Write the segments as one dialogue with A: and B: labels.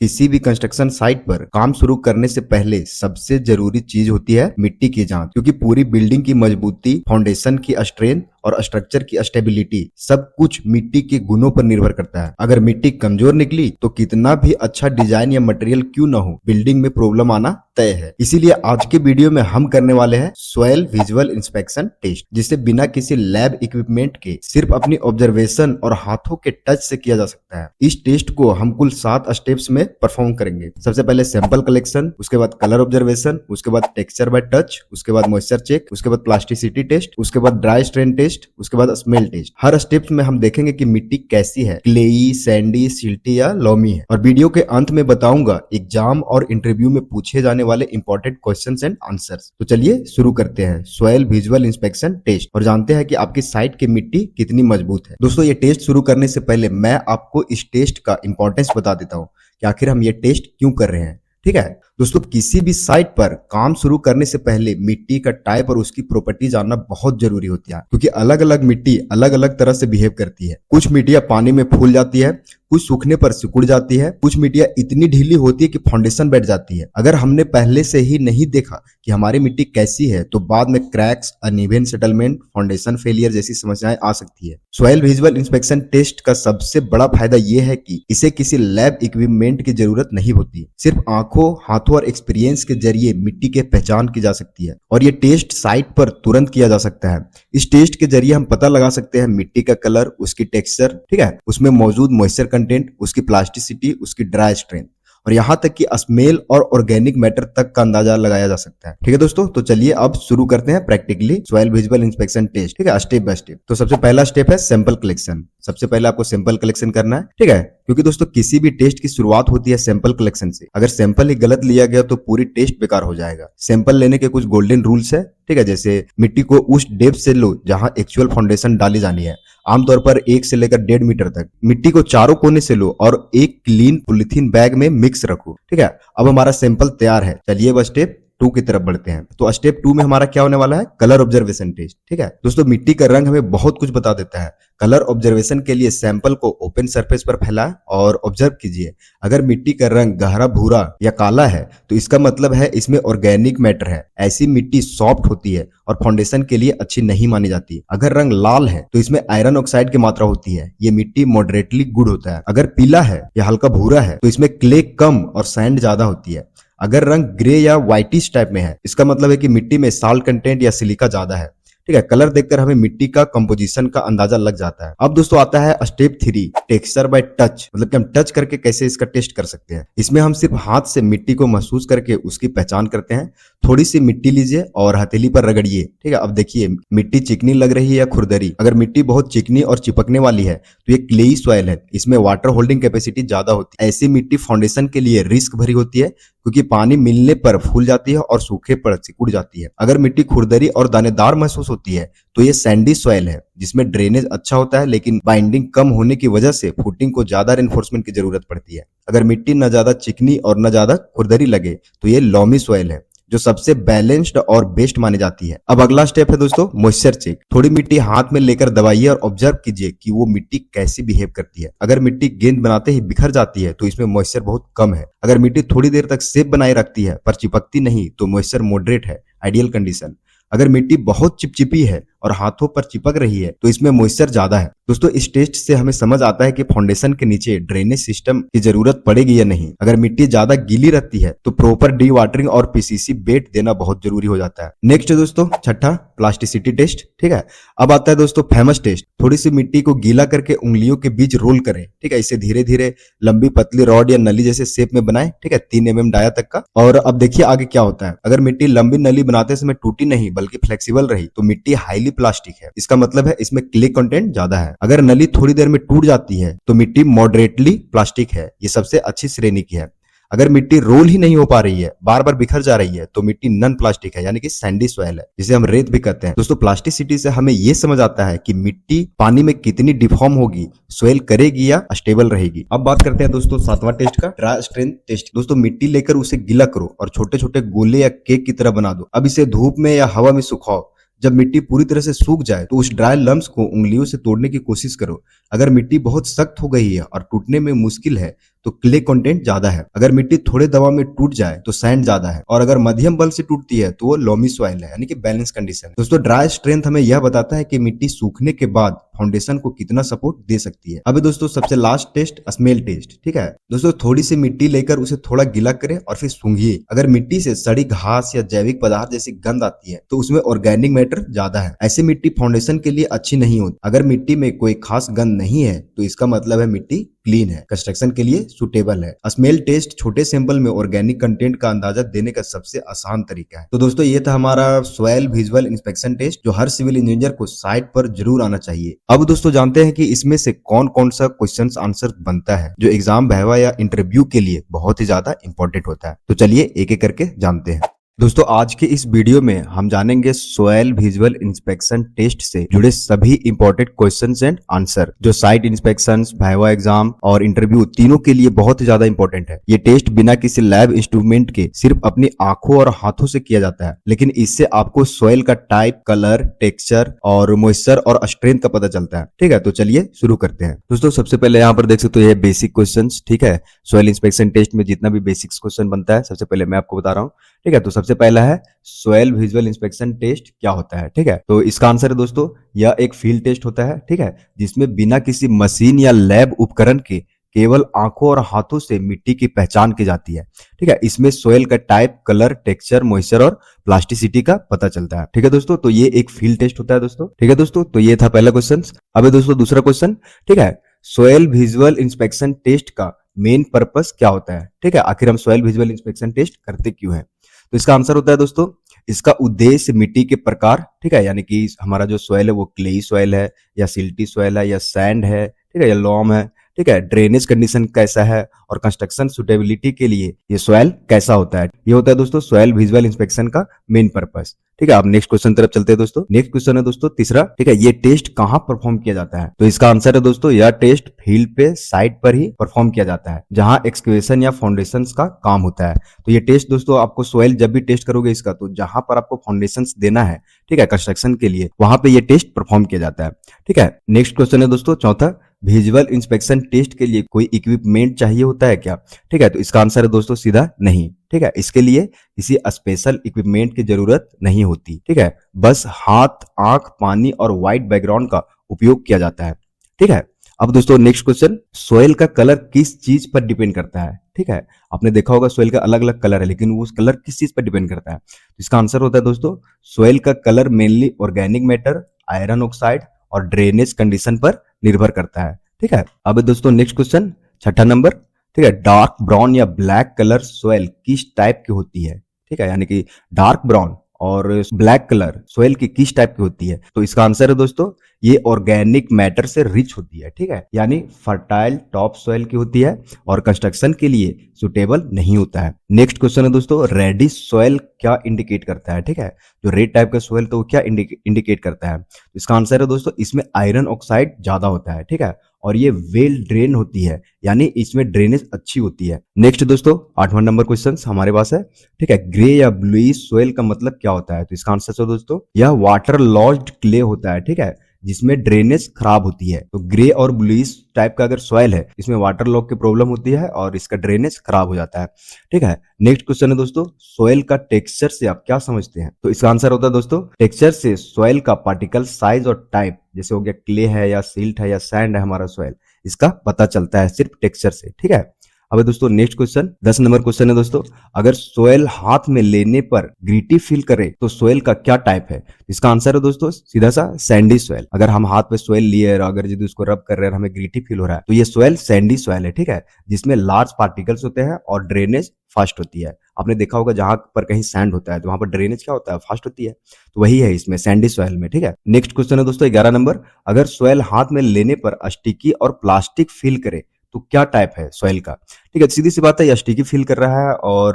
A: किसी भी construction site पर काम शुरू करने से पहले सबसे जरूरी चीज होती है मिट्टी की जांच, क्योंकि पूरी बिल्डिंग की मजबूती, फाउंडेशन की स्ट्रेंथ और स्ट्रक्चर की स्टेबिलिटी सब कुछ मिट्टी के गुणों पर निर्भर करता है। अगर मिट्टी कमजोर निकली तो कितना भी अच्छा डिजाइन या मटेरियल क्यों न हो, बिल्डिंग में प्रॉब्लम आना तय है। इसीलिए आज के वीडियो में हम करने वाले हैं सॉइल विजुअल इंस्पेक्शन टेस्ट, जिसे बिना किसी लैब इक्विपमेंट के सिर्फ अपनी ऑब्जर्वेशन और हाथों के टच से किया जा सकता है। इस टेस्ट को हम कुल 7 स्टेप्स में परफॉर्म करेंगे। सबसे पहले सैंपल कलेक्शन, उसके बाद कलर ऑब्जर्वेशन, उसके बाद टेक्सचर बाय टच, उसके बाद मॉइस्चर चेक, उसके बाद प्लास्टिसिटी टेस्ट, उसके बाद ड्राई स्ट्रेन टेस्ट, उसके बाद स्मेल टेस्ट। हर स्टेप में हम देखेंगे कि मिट्टी कैसी है, क्लेई, सैंडी, सिल्टी या लोमी है। और वीडियो के अंत में बताऊंगा एग्जाम और इंटरव्यू में पूछे जाने वाले इंपॉर्टेंट क्वेश्चंस एंड आंसर्स। तो चलिए शुरू करते हैं सॉइल विजुअल इंस्पेक्शन टेस्ट और जानते हैं कि आपकी साइट की मिट्टी कितनी मजबूत है। दोस्तों, ये टेस्ट शुरू करने से पहले मैं आपको इस टेस्ट का इंपॉर्टेंस बता देता हूँ कि आखिर हम ये टेस्ट क्यों कर रहे हैं। ठीक है दोस्तों, किसी भी साइट पर काम शुरू करने से पहले मिट्टी का टाइप और उसकी प्रॉपर्टी जानना बहुत जरूरी होती है, क्योंकि अलग अलग मिट्टी अलग अलग तरह से बिहेव करती है। कुछ मिट्टियां पानी में फूल जाती है, कुछ सूखने पर सिकुड़ जाती है, कुछ मिट्टियां इतनी ढीली होती है कि फाउंडेशन बैठ जाती है। अगर हमने पहले से ही नहीं देखा कि हमारी मिट्टी कैसी है तो बाद में cracks, uneven settlement, foundation failure जैसी समस्याएं आ सकती है। सॉइल विजुअल इंस्पेक्शन टेस्ट का सबसे बड़ा फायदा यह है कि इसे किसी लैब इक्विपमेंट की जरूरत नहीं होती। सिर्फ आंखों, हाथों और एक्सपीरियंस के जरिए मिट्टी की पहचान की जा सकती है और ये टेस्ट साइट पर तुरंत किया जा सकता है। इस टेस्ट के जरिए हम पता लगा सकते हैं मिट्टी का कलर, उसकी टेक्सचर, ठीक है, उसमें मौजूद मॉइस्चर कंटेंट, उसकी प्लास्टिसिटी, उसकी ड्राई स्ट्रेंथ और यहाँ तक कि स्मेल और ऑर्गेनिक मैटर तक का अंदाजा लगाया जा सकता है। ठीक है दोस्तों, तो चलिए अब शुरू करते हैं practically soil visual inspection test. ठीक है, स्टेप बाय स्टेप। तो सबसे पहला स्टेप है सैंपल कलेक्शन। सबसे पहले आपको सैंपल कलेक्शन करना है। ठीक है, क्योंकि दोस्तों किसी भी टेस्ट की शुरुआत होती है सैंपल कलेक्शन से। अगर सैंपल ही गलत लिया गया तो पूरी टेस्ट बेकार हो जाएगा। सैंपल लेने के कुछ गोल्डन रूल्स है। ठीक है, जैसे मिट्टी को उस डेप्थ से लो जहां एक्चुअल फाउंडेशन डाली जानी है, आमतौर पर 1 से लेकर 1.5 मीटर तक। मिट्टी को चारों कोने से लो और एक क्लीन पॉलिथीन बैग में मिक्स रखो। ठीक है, अब हमारा सैंपल तैयार है। चलिए अब स्टेप 2 की तरफ बढ़ते हैं। तो स्टेप 2 में हमारा क्या होने वाला है, कलर ऑब्जर्वेशन टेस्ट। ठीक है दोस्तों, मिट्टी का रंग हमें बहुत कुछ बता देता है। कलर ऑब्जर्वेशन के लिए सैंपल को ओपन सरफेस पर फैलाएं और ऑब्जर्व कीजिए। अगर मिट्टी का रंग गहरा भूरा या काला है तो इसका मतलब है इसमें ऑर्गेनिक मैटर है। ऐसी मिट्टी सॉफ्ट होती है और फाउंडेशन के लिए अच्छी नहीं मानी जाती। अगर रंग लाल है तो इसमें आयरन ऑक्साइड की मात्रा होती है। ये मिट्टी मॉडरेटली गुड होता है। अगर पीला है या हल्का भूरा है तो इसमें क्ले कम और सैंड ज्यादा होती है। अगर रंग ग्रे या व्हाइटिश टाइप में है, इसका मतलब है कि मिट्टी में साल्ट कंटेंट या सिलिका ज्यादा है। ठीक है, कलर देखकर हमें मिट्टी का कंपोजिशन का अंदाजा लग जाता है। अब दोस्तों आता है स्टेप 3, टेक्सचर बाय टच। मतलब कि हम टच करके कैसे इसका टेस्ट कर सकते हैं। इसमें हम सिर्फ हाथ से मिट्टी को महसूस करके उसकी पहचान करते हैं। थोड़ी सी मिट्टी लीजिए और हथेली पर रगड़िए। ठीक है, अब देखिए मिट्टी चिकनी लग रही है या खुरदरी। अगर मिट्टी बहुत चिकनी और चिपकने वाली है तो ये क्लेई सॉइल है। इसमें वाटर होल्डिंग कैपेसिटी ज्यादा होती है। ऐसी मिट्टी फाउंडेशन के लिए रिस्क भरी होती है, क्योंकि पानी मिलने पर फूल जाती है और सूखे पर सिकुड़ जाती है। अगर मिट्टी खुरदरी और दानेदार महसूस होती है तो ये सैंडी सॉइल है, जिसमें ड्रेनेज अच्छा होता है लेकिन बाइंडिंग कम होने की वजह से फुटिंग को ज्यादा रेनफोर्समेंट की जरूरत पड़ती है। अगर मिट्टी न ज्यादा चिकनी और न ज्यादा खुरदरी लगे तो ये लोमी सॉइल है, जो सबसे बैलेंस्ड और बेस्ट मानी जाती है। अब अगला स्टेप है दोस्तों मॉइस्चर चेक। थोड़ी मिट्टी हाथ में लेकर दबाइए और ऑब्जर्व कीजिए कि वो मिट्टी कैसी बिहेव करती है। अगर मिट्टी गेंद बनाते ही बिखर जाती है तो इसमें मॉइस्चर बहुत कम है। अगर मिट्टी थोड़ी देर तक शेप बनाए रखती है पर चिपकती नहीं तो मॉइस्चर मॉडरेट है, आइडियल कंडीशन। अगर मिट्टी बहुत चिपचिपी है और हाथों पर चिपक रही है तो इसमें मॉइस्चर ज्यादा है। दोस्तों इस टेस्ट से हमें समझ आता है कि फाउंडेशन के नीचे ड्रेनेज सिस्टम की जरूरत पड़ेगी या नहीं। अगर मिट्टी ज्यादा गीली रहती है तो प्रॉपर डी वाटरिंग और पीसीसी बेड देना बहुत जरूरी हो जाता है। नेक्स्ट दोस्तों छठा प्लास्टिसिटी टेस्ट। ठीक है, अब आता है दोस्तों फेमस टेस्ट। थोड़ी सी मिट्टी को गीला करके उंगलियों के बीच रोल करें। ठीक है, इसे धीरे धीरे लंबी पतली रॉड या नली जैसे शेप में बनाए। ठीक है, 3 mm डाया तक का। और अब देखिए आगे क्या होता है। अगर मिट्टी लंबी नली बनाते समय टूटी नहीं बल्कि फ्लेक्सिबल रही तो मिट्टी हाईली प्लास्टिक है। इसका मतलब है इसमें क्ले कंटेंट ज्यादा है। अगर नली थोड़ी देर में टूट जाती है तो मिट्टी मॉडरेटली प्लास्टिक है। ये सबसे अच्छी श्रेणी की है। अगर मिट्टी रोल ही नहीं हो पा रही है, बार बार बिखर जा रही है तो मिट्टी नॉन प्लास्टिक है, यानी कि सैंडी सॉइल है, जिसे हम रेत भी कहते हैं। दोस्तों प्लास्टिसिटी से हमें यह समझ आता है कि मिट्टी पानी में कितनी डिफॉर्म होगी, सॉइल करेगी या स्टेबल रहेगी। अब बात करते हैं दोस्तों 7वां टेस्ट का, ड्राई स्ट्रेंथ टेस्ट। दोस्तों मिट्टी लेकर उसे गीला करो और छोटे छोटे गोले या केक की तरह बना दो। अब इसे धूप में या हवा में सुखाओ। जब मिट्टी पूरी तरह से सूख जाए तो उस ड्राई लम्प्स को उंगलियों से तोड़ने की कोशिश करो। अगर मिट्टी बहुत सख्त हो गई है और टूटने में मुश्किल है तो क्ले कंटेंट ज्यादा है। अगर मिट्टी थोड़े दबाव में टूट जाए तो सैंड ज्यादा है, और अगर मध्यम बल से टूटती है तो वो लोमी सॉइल है, यानी कि बैलेंस कंडीशन। दोस्तों ड्राई स्ट्रेंथ हमें यह बताता है कि मिट्टी सूखने के बाद फाउंडेशन को कितना सपोर्ट दे सकती है। अब दोस्तों सबसे लास्ट टेस्ट, स्मेल टेस्ट। ठीक है दोस्तों, थोड़ी सी मिट्टी लेकर उसे थोड़ा गीला करें और फिर सूंघिए। अगर मिट्टी से सड़ी घास या जैविक पदार्थ जैसी गंध आती है तो उसमें ऑर्गेनिक मैटर ज्यादा है। ऐसी मिट्टी फाउंडेशन के लिए अच्छी नहीं होती। अगर मिट्टी में कोई खास गंध नहीं है तो इसका मतलब है मिट्टी क्लीन है, कंस्ट्रक्शन के लिए सुटेबल है। स्मेल टेस्ट छोटे सैंपल में ऑर्गेनिक कंटेंट का अंदाजा देने का सबसे आसान तरीका है। तो दोस्तों ये था हमारा सॉइल विजुअल इंस्पेक्शन टेस्ट, जो हर सिविल इंजीनियर को साइट पर जरूर आना चाहिए। अब दोस्तों जानते हैं कि इसमें से कौन कौन सा क्वेश्चन आंसर बनता है जो एग्जाम, वाइवा या इंटरव्यू के लिए बहुत ही ज्यादा इंपॉर्टेंट होता है। तो चलिए एक एक करके जानते हैं। दोस्तों आज के इस वीडियो में हम जानेंगे सॉइल विजुअल इंस्पेक्शन टेस्ट से जुड़े सभी इंपॉर्टेंट क्वेश्चंस एंड आंसर, जो साइट इंस्पेक्शंस, वाइवा एग्जाम और इंटरव्यू तीनों के लिए बहुत ही ज्यादा इंपॉर्टेंट है। ये टेस्ट बिना किसी लैब इंस्ट्रूमेंट के सिर्फ अपनी आंखों और हाथों से किया जाता है, लेकिन इससे आपको सॉइल का टाइप, कलर, टेक्सचर और मॉइस्चर और स्ट्रेंथ का पता चलता है। ठीक है, तो चलिए शुरू करते हैं। दोस्तों सबसे पहले यहाँ पर देख सकते हो ये बेसिक क्वेश्चन। ठीक है, सॉइल इंस्पेक्शन टेस्ट में जितना भी बेसिक्स क्वेश्चन बनता है सबसे पहले मैं आपको बता रहा हूँ। ठीक है, तो सबसे पहला है सॉइल विजुअल इंस्पेक्शन टेस्ट क्या होता है। ठीक है, तो इसका आंसर है दोस्तों यह एक फील्ड टेस्ट होता है। ठीक है, जिसमें बिना किसी मशीन या लैब उपकरण के केवल आंखों और हाथों से मिट्टी की पहचान की जाती है। ठीक है, इसमें सॉइल का टाइप, कलर, टेक्सचर, मॉइस्चर और प्लास्टिसिटी का पता चलता है। ठीक है दोस्तों, तो ये एक फील्ड टेस्ट होता है दोस्तों। ठीक है दोस्तों, तो ये था पहला क्वेश्चन। अब दोस्तों दूसरा क्वेश्चन। ठीक है, सॉइल विजुअल इंस्पेक्शन टेस्ट का मेन पर्पस क्या होता है। ठीक है, आखिर हम सॉइल विजुअल इंस्पेक्शन टेस्ट करते क्यों है। तो इसका आंसर होता है दोस्तों, इसका उद्देश्य मिट्टी के प्रकार, ठीक है, यानी कि हमारा जो सॉइल है वो क्लेई सॉइल है या सिल्टी सॉइल है या सैंड है, ठीक है, या लॉम है, ठीक है, ड्रेनेज कंडीशन कैसा है और कंस्ट्रक्शन सुटेबिलिटी के लिए ये सॉइल कैसा होता है। ये होता है दोस्तों सॉइल विजुअल इंस्पेक्शन का मेन पर्पस। ठीक है, अब नेक्स्ट क्वेश्चन तरफ चलते हैं दोस्तों। नेक्स्ट क्वेश्चन है दोस्तों तीसरा। ठीक है, ये टेस्ट कहाँ परफॉर्म किया जाता है। तो इसका आंसर है दोस्तों यह टेस्ट फील्ड पे, साइट पर ही परफॉर्म किया जाता है, जहां एक्सकेवेशन या फाउंडेशंस का काम होता है। तो ये टेस्ट दोस्तों आपको सॉइल जब भी टेस्ट करोगे इसका, तो जहां पर आपको फाउंडेशंस देना है, ठीक है, कंस्ट्रक्शन के लिए, वहां पे ये टेस्ट परफॉर्म किया जाता है। ठीक है, नेक्स्ट क्वेश्चन है दोस्तों चौथा, विजुअल इंस्पेक्शन टेस्ट के लिए कोई इक्विपमेंट चाहिए होता है क्या। ठीक है, तो इसका आंसर है दोस्तों सीधा नहीं। ठीक है, इसके लिए किसी स्पेशल इक्विपमेंट की जरूरत नहीं होती। ठीक है, बस हाथ, आंख, पानी और व्हाइट बैकग्राउंड का उपयोग किया जाता है। ठीक है, अब दोस्तों नेक्स्ट क्वेश्चन, सॉइल का कलर किस चीज पर डिपेंड करता है। ठीक है, आपने देखा होगा सॉइल का अलग अलग कलर है, लेकिन वो कलर किस चीज पर डिपेंड करता है। तो इसका आंसर होता है दोस्तों सॉइल का colour mainly organic matter, iron oxide और ड्रेनेज कंडीशन पर निर्भर करता है। ठीक है, अब दोस्तों नेक्स्ट क्वेश्चन छठा नंबर। ठीक है, डार्क ब्राउन या ब्लैक कलर सॉइल किस टाइप की होती है। ठीक है, यानी कि डार्क ब्राउन और ब्लैक कलर सॉइल की किस टाइप की होती है। तो इसका आंसर है दोस्तों ये ऑर्गेनिक मैटर से रिच होती है। ठीक है, यानी फर्टाइल टॉप सॉइल की होती है और कंस्ट्रक्शन के लिए सुटेबल नहीं होता है। नेक्स्ट क्वेश्चन है दोस्तों, रेडिश सॉइल क्या इंडिकेट करता है। ठीक है, जो रेड टाइप का सॉइल तो वो क्या इंडिकेट करता है। तो इसका आंसर है दोस्तों इसमें आयरन ऑक्साइड ज्यादा होता है। ठीक है, और ये वेल ड्रेन होती है, यानी इसमें ड्रेनेज अच्छी होती है। नेक्स्ट दोस्तों आठवां नंबर क्वेश्चन हमारे पास है। ठीक है, ग्रे या ब्लूइश सॉइल का मतलब क्या होता है। तो इसका आंसर है दोस्तों यह वाटर लॉज्ड क्ले होता है। ठीक है, जिसमें ड्रेनेज खराब होती है। तो ग्रे और ब्लूइश टाइप का अगर सॉइल है, इसमें वाटर लॉग की प्रॉब्लम होती है और इसका ड्रेनेज खराब हो जाता है। ठीक है, नेक्स्ट क्वेश्चन है दोस्तों, सॉइल का टेक्सचर से आप क्या समझते हैं। तो इसका आंसर होता है दोस्तों टेक्सचर से सॉइल का पार्टिकल साइज और टाइप, जैसे हो गया क्ले है या सिल्ट है या सैंड है हमारा सॉइल, इसका पता चलता है सिर्फ टेक्सचर से। ठीक है, अब दोस्तों नेक्स्ट क्वेश्चन 10 नंबर क्वेश्चन है दोस्तों, अगर सॉइल हाथ में लेने पर ग्रीटी फील करे तो सॉइल का क्या टाइप है। इसका आंसर है दोस्तों सीधा सा सैंडी सॉइल। अगर हम हाथ पे सॉइल लिए और अगर यदि उसको रब कर रहे हैं हमें ग्रीटी फील हो रहा है, तो ये सॉइल सैंडी सॉइल है। ठीक है, जिसमें लार्ज पार्टिकल्स होते हैं और ड्रेनेज फास्ट होती है। आपने देखा होगा जहां पर कहीं सैंड होता है तो वहां पर ड्रेनेज क्या होता है, फास्ट होती है। तो वही है इसमें सैंडी सॉइल में। ठीक है, नेक्स्ट क्वेश्चन है दोस्तों 11 नंबर, अगर सॉइल हाथ में लेने पर स्टिकी और प्लास्टिक फील करे तो क्या टाइप है सॉइल का। ठीक है, सीधी सी बात है, ये स्टिकी फील कर रहा है और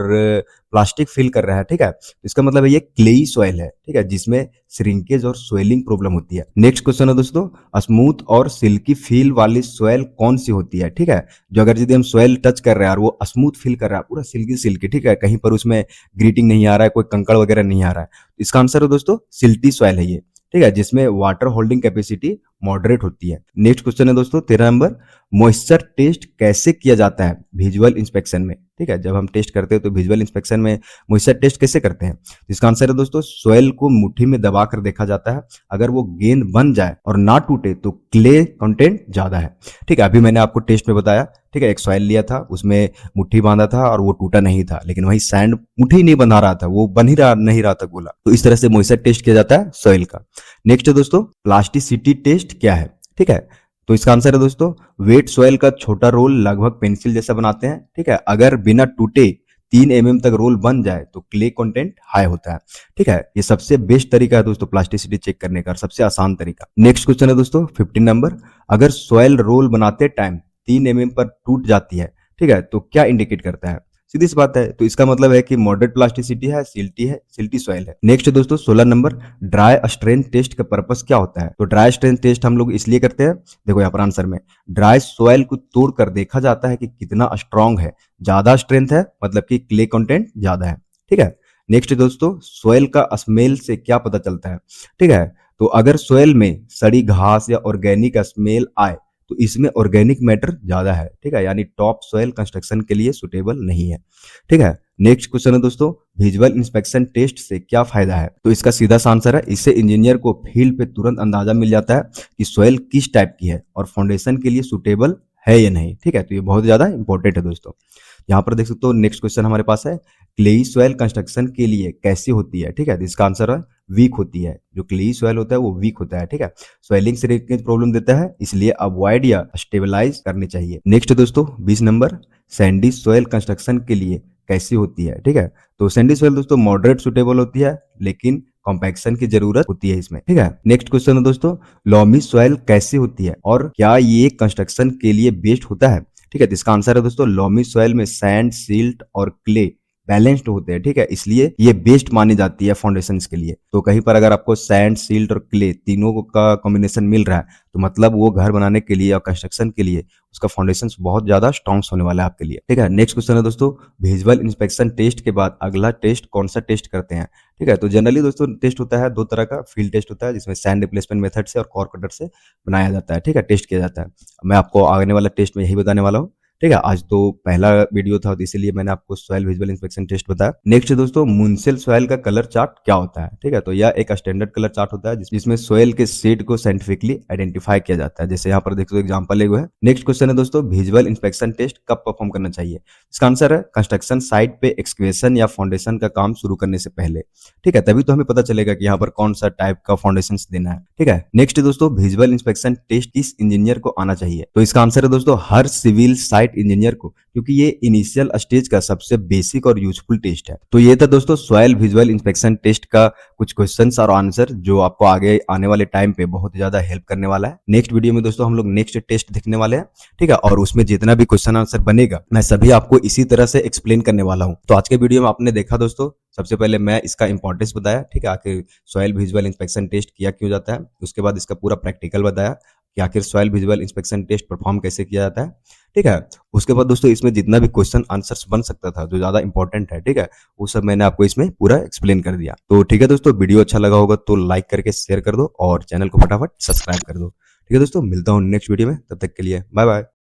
A: प्लास्टिक फील कर रहा है। ठीक है, इसका मतलब है ये क्लेई सॉइल है। ठीक है, जिसमें श्रिंकेज और स्वेलिंग प्रॉब्लम होती है। नेक्स्ट क्वेश्चन है दोस्तों, स्मूथ और सिल्की फील वाली सॉइल कौन सी होती है। ठीक है, जो अगर यदि हम सॉइल टच कर रहे हैं और वो स्मूथ फील कर रहा है, पूरा सिल्की सिल्की, ठीक है, कहीं पर उसमें ग्रीटिंग नहीं आ रहा है, कोई कंकड़ वगैरह नहीं आ रहा है, इसका आंसर है दोस्तों सिल्टी सॉइल है ये। ठीक है, जिसमें वाटर होल्डिंग कैपेसिटी मॉडरेट होती है। नेक्स्ट क्वेश्चन है दोस्तों 13 नंबर, मॉइस्चर टेस्ट कैसे किया जाता है विजुअल इंस्पेक्शन में। ठीक है, जब हम टेस्ट करते हैं तो विजुअल इंस्पेक्शन में मॉइस्चर टेस्ट कैसे करते हैं। तो इसका आंसर है दोस्तों, सॉइल को मुट्ठी में दबाकर देखा जाता है, अगर वो गेंद बन जाए और ना टूटे तो क्ले कंटेंट ज्यादा है। ठीक है, अभी मैंने आपको टेस्ट में बताया। ठीक है, एक सॉइल लिया था, उसमें मुट्ठी बांधा था और वो टूटा नहीं था, लेकिन वही सैंड मुट्ठी नहीं बना रहा था, वो बन ही रहा नहीं रहा था गोला। तो इस तरह से मॉइस्चर टेस्ट किया जाता है सॉइल का। नेक्स्ट है दोस्तों, प्लास्टिसिटी टेस्ट क्या है। ठीक है, तो इसका आंसर है दोस्तों, वेट सॉइल का छोटा रोल लगभग पेंसिल जैसा बनाते हैं। ठीक है, अगर बिना टूटे 3 mm तक रोल बन जाए तो क्ले कंटेंट हाई होता है। ठीक है, ये सबसे बेस्ट तरीका है दोस्तों प्लास्टिसिटी चेक करने का, सबसे आसान तरीका। नेक्स्ट क्वेश्चन है दोस्तों 15 नंबर, अगर सॉइल रोल बनाते टाइम 3 mm पर टूट जाती है, ठीक है, तो क्या इंडिकेट करता है। सीधी सी बात है, तो इसका मतलब है कि मॉडरेट प्लास्टिसिटी है, सिल्टी सॉइल है। नेक्स्ट दोस्तों 16 नंबर, ड्राई स्ट्रेंथ टेस्ट का पर्पस क्या होता है। तो ड्राई स्ट्रेंथ टेस्ट हम लोग इसलिए करते हैं, देखो यहाँ पर आंसर में ड्राई सॉइल को तोड़कर देखा जाता है कि कितना स्ट्रांग है। ज्यादा स्ट्रेंथ है मतलब कि क्ले कंटेंट ज्यादा है। ठीक है, नेक्स्ट दोस्तों, सॉइल का स्मेल से क्या पता चलता है। ठीक है, तो अगर सॉइल में सड़ी घास या ऑर्गेनिक स्मेल आए तो इसमें ऑर्गेनिक मैटर ज्यादा है। ठीक है, यानी टॉप सॉइल कंस्ट्रक्शन के लिए सुटेबल नहीं है। ठीक है, नेक्स्ट क्वेश्चन है दोस्तों, विजुअल इंस्पेक्शन टेस्ट से क्या फायदा है। तो इसका सीधा सा आंसर है, इससे इंजीनियर को फील्ड पे तुरंत अंदाजा मिल जाता है कि सॉइल किस टाइप की है और फाउंडेशन के लिए सुटेबल है या नहीं। ठीक है, तो ये बहुत ज्यादा इंपॉर्टेंट है दोस्तों। यहाँ पर देख सकते हो नेक्स्ट क्वेश्चन हमारे पास है, क्लेई सॉइल कंस्ट्रक्शन के लिए कैसी होती है। ठीक है, इसका आंसर है वीक होती है। जो क्लेई सॉइल होता है वो वीक होता है। ठीक है, सॉइलिंग से प्रॉब्लम देता है, इसलिए अवॉइड या स्टेबलाइज करनी चाहिए। नेक्स्ट दोस्तों 20 नंबर, सैंडी सॉइल कंस्ट्रक्शन के लिए कैसी होती है। ठीक है, तो सैंडी सॉइल दोस्तों मॉडरेट सुटेबल होती है, लेकिन कॉम्पैक्शन की जरूरत होती है इसमें। ठीक है, नेक्स्ट क्वेश्चन है दोस्तों, लॉमी सॉइल कैसी होती है और क्या ये कंस्ट्रक्शन के लिए बेस्ट होता है। ठीक है, तो इसका आंसर है दोस्तों, लॉमी सॉइल में सैंड, सिल्ट और क्ले बैलेंस्ड होते हैं। ठीक है, इसलिए ये बेस्ट मानी जाती है फाउंडेशंस के लिए। तो कहीं पर अगर आपको सैंड, सिल्ट और क्ले तीनों का कॉम्बिनेशन मिल रहा है तो मतलब वो घर बनाने के लिए और कंस्ट्रक्शन के लिए उसका फाउंडेशन बहुत ज्यादा स्ट्रॉन्ग होने वाला है आपके लिए। ठीक है, नेक्स्ट क्वेश्चन है दोस्तों, विजुअल इंस्पेक्शन टेस्ट के बाद अगला टेस्ट कौन सा टेस्ट करते हैं। ठीक है, तो जनरली दोस्तों टेस्ट होता है 2 तरह का, फील्ड टेस्ट होता है जिसमें सैंड रिप्लेसमेंट मेथड से और कॉर कटर से बनाया जाता है। ठीक है, टेस्ट किया जाता है। मैं आपको आने वाला टेस्ट में यही बताने वाला हूँ। ठीक है, आज तो पहला वीडियो था तो इसीलिए मैंने आपको सॉइल विजुअल इंस्पेक्शन टेस्ट बताया। नेक्स्ट दोस्तों, मुनसिल सॉइल का कलर चार्ट क्या होता है। ठीक है, तो यह एक स्टैंडर्ड कलर चार्ट होता है जिसमें सॉइल के शेड को साइंटिफिकली आइडेंटिफाई किया जाता है, जैसे यहाँ पर देखो एग्जांपल है। नेक्स्ट क्वेश्चन है दोस्तों, विजुअल इंस्पेक्शन टेस्ट कब परफॉर्म करना चाहिए। इसका आंसर है कंस्ट्रक्शन साइट पे एक्सकेवेशन या फाउंडेशन का काम शुरू करने से पहले। ठीक है, तभी तो हमें पता चलेगा कि यहाँ पर कौन सा टाइप का फाउंडेशन देना है। ठीक है, नेक्स्ट दोस्तों, विजुअल इंस्पेक्शन टेस्ट किस इंजीनियर को आना चाहिए। तो इसका आंसर है दोस्तों, हर सिविल साइट इंजीनियर को, क्योंकि ये इनिशियल स्टेज का सबसे बेसिक और यूजफुल टेस्ट है। तो ये था दोस्तों सॉइल विजुअल इंस्पेक्शन टेस्ट का कुछ क्वेश्चंस और आंसर जो आपको आगे आने वाले टाइम पे बहुत ज्यादा हेल्प करने वाला है। नेक्स्ट वीडियो में दोस्तों हम लोग नेक्स्ट टेस्ट देखने वाले हैं। ठीक है, और उसमें जितना भी क्वेश्चन आंसर बनेगा मैं सभी आपको इसी तरह से एक्सप्लेन करने वाला हूँ। तो आज के वीडियो में आपने देखा दोस्तों, सबसे पहले मैं इसका इंपॉर्टेंस बताया। ठीक है, आखिर सॉइल विजुअल इंस्पेक्शन टेस्ट किया क्यों जाता है, उसके बाद इसका पूरा प्रैक्टिकल बताया कि आखिर soil visual inspection test perform कैसे किया जाता है। ठीक है, उसके बाद दोस्तों इसमें जितना भी क्वेश्चन आंसर्स बन सकता था जो ज्यादा इंपॉर्टेंट है, ठीक है, वो सब मैंने आपको इसमें पूरा एक्सप्लेन कर दिया। तो ठीक है दोस्तों, वीडियो अच्छा लगा होगा तो लाइक करके शेयर कर दो और चैनल को फटाफट सब्सक्राइब कर दो। ठीक है दोस्तों, मिलता हूँ नेक्स्ट वीडियो में, तब तक के लिए बाय बाय।